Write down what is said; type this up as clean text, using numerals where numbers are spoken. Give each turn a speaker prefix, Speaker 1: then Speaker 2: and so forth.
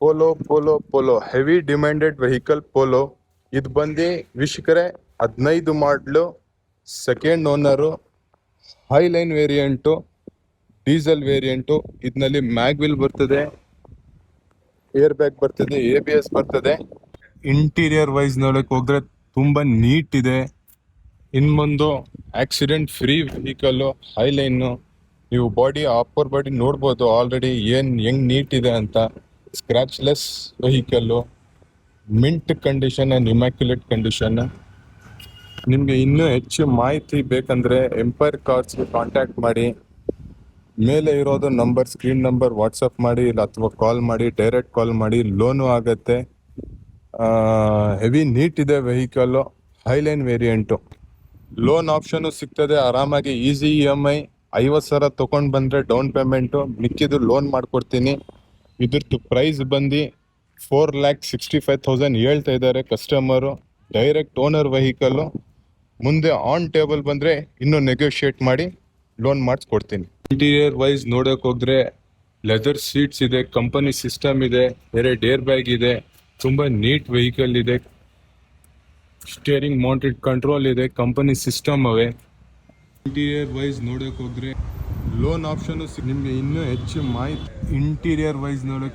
Speaker 1: Polo heavy demanded vehicle polo. ಇದು ಬಂದು ವೀಕ್ಷಕರೇ 15 ಮಾಡಲು, second owner, high line variant, diesel variant. ಇದರಲ್ಲಿ ಮ್ಯಾಗ್ವಿಲ್ ಬರ್ತದೆ, ಏರ್ ಬ್ಯಾಗ್ ಬರ್ತದೆ, ABS ಬರ್ತದೆ. ಇಂಟೀರಿಯರ್ ವೈಸ್ ನೋಡಕ್ ಹೋದ್ರೆ ತುಂಬಾ ನೀಟ್ ಇದೆ. ಇನ್ನೊಂದು accident free vehicle, high line. ನೀವು ಅಪ್ಪರ್ ಬಾಡಿ ನೋಡ್ಬೋದು ಆಲ್ರೆಡಿ ಹೆಂಗ್ ನೀಟ್ ಇದೆ ಅಂತ. Scratch less vehicle, mint condition and Immaculate condition. ನಿಮಗೆ ಇನ್ನೂ ಹೆಚ್ಚು ಮಾಹಿತಿ ಬೇಕಂದ್ರೆ ಎಂಪೈರ್ ಕಾರ್ಸ್ಗೆ ಕಾಂಟ್ಯಾಕ್ಟ್ ಮಾಡಿ. ಮೇಲೆ ಇರೋದು ನಂಬರ್, ಸ್ಕ್ರೀನ್ ನಂಬರ್ ವಾಟ್ಸಪ್ ಮಾಡಿ, ಇಲ್ಲ ಅಥವಾ ಕಾಲ್ ಮಾಡಿ, ಡೈರೆಕ್ಟ್ ಕಾಲ್ ಮಾಡಿ. ಲೋನು ಆಗತ್ತೆ. ಹೆವಿ ನೀಟ್ ಇದೆ vehicle, Highline variant. Loan option ಸಿಗ್ತದೆ ಆರಾಮಾಗಿ. ಈಸಿ EMI 50,000 ತಗೊಂಡು ಬಂದ್ರೆ ಡೌನ್ ಪೇಮೆಂಟು, ಮಿಕ್ಕಿದ್ದು ಲೋನ್ ಮಾಡ್ಕೊಡ್ತೀನಿ. ಇದ್ರದ್ದು ಪ್ರೈಸ್ ಬಂದು 4,65,000 ಹೇಳ್ತಾ ಇದ್ದಾರೆ ಕಸ್ಟಮರು. Direct owner vehicle. ಮುಂದೆ ಆನ್ ಟೇಬಲ್ ಬಂದ್ರೆ ಇನ್ನೂ ನೆಗೋಷಿಯೇಟ್ ಮಾಡಿ ಲೋನ್ ಮಾಡಿಸ್ಕೊಡ್ತೀನಿ. ಇಂಟೀರಿಯರ್ ವೈಸ್ ನೋಡಕ್ ಹೋದ್ರೆ ಲೆದರ್ ಸೀಟ್ಸ್ ಇದೆ, ಕಂಪನಿ ಸಿಸ್ಟಮ್ ಇದೆ, ಬೇರೆ ಏರ್ ಬ್ಯಾಗ್ ಇದೆ. ತುಂಬಾ ನೀಟ್ ವೆಹಿಕಲ್ ಇದೆ. ಸ್ಟೇರಿಂಗ್ ಮೌಂಟೆಡ್ ಕಂಟ್ರೋಲ್ ಇದೆ, ಕಂಪನಿ ಸಿಸ್ಟಮ್ ಅವೆ. ಇಂಟೀರಿಯರ್ ವೈಸ್ ನೋಡಕ್ ಹೋದ್ರೆ ಲೋನ್ ಆಪ್ಷನ್ ನಿಮ್ಗೆ ಇನ್ನೂ ಹೆಚ್ಚು ಮಾಹಿತಿ. ಇಂಟೀರಿಯರ್ ವೈಸ್ ನೋಡಕ್